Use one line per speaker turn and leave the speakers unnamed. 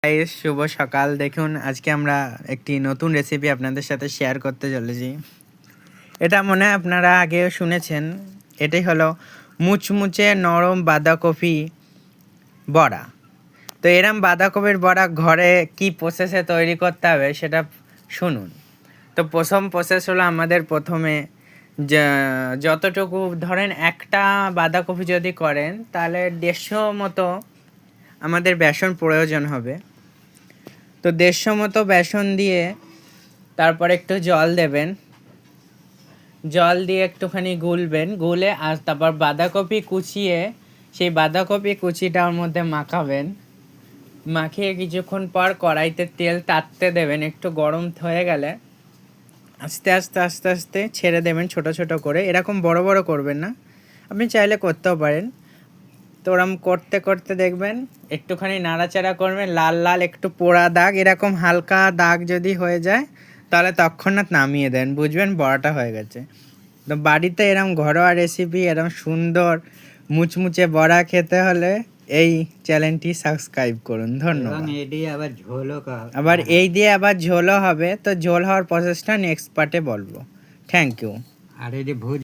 Guys, শুভ সকাল। দেখুন, আজকে আমরা একটি নতুন রেসিপি আপনাদের সাথে শেয়ার করতে চলেছি। এটা মনে হয় আপনারা আগেও শুনেছেন। এটাই হলো মুচমুচে নরম বাঁধাকপি বড়া। তো এরম বাঁধাকপির বড়া ঘরে কি প্রসেসে তৈরি করতে হবে সেটা শুনুন। তো প্রথম প্রসেস হলো আমাদের প্রথমে যতটুকু ধরেন একটা বাঁধাকপি যদি করেন তাহলে 150 মতো আমাদের বেসন প্রয়োজন হবে। তো 150 মতো বেসন দিয়ে তারপর একটু জল দেবেন, জল দিয়ে একটুখানি গুলবেন, গুলে আর তারপর বাঁধাকপি কুচিয়ে সেই বাঁধাকপি কুচিটা ওর মধ্যে মাখাবেন। মাখিয়ে কিছুক্ষণ পর কড়াইতে তেল তাততে দেবেন। একটু গরম হয়ে গেলে আস্তে আস্তে আস্তে আস্তে ছেড়ে দেবেন ছোট ছোট করে। এরকম বড় বড় করবেন না, আপনি চাইলে করতেও পারেন। তো ওরম করতে করতে দেখবেন একটুখানি নাড়াচাড়া করবেন, লাল লাল একটু পোড়া দাগ, এরকম হালকা দাগ যদি হয়ে যায় তাহলে তৎক্ষণাৎ নামিয়ে দেন, বুঝবেন বড়াটা হয়ে গেছে। তো বাড়িতে এরম ঘরোয়া রেসিপি, এরম সুন্দর মুচমুচে বড়া খেতে হলে এই চ্যানেলটি সাবস্ক্রাইব করুন। ধন্যবাদ। আবার এই দিয়ে আবার ঝোলও হবে। তো ঝোল হওয়ার প্রসেসটা নেক্সট পার্টে বলবো। Thank you.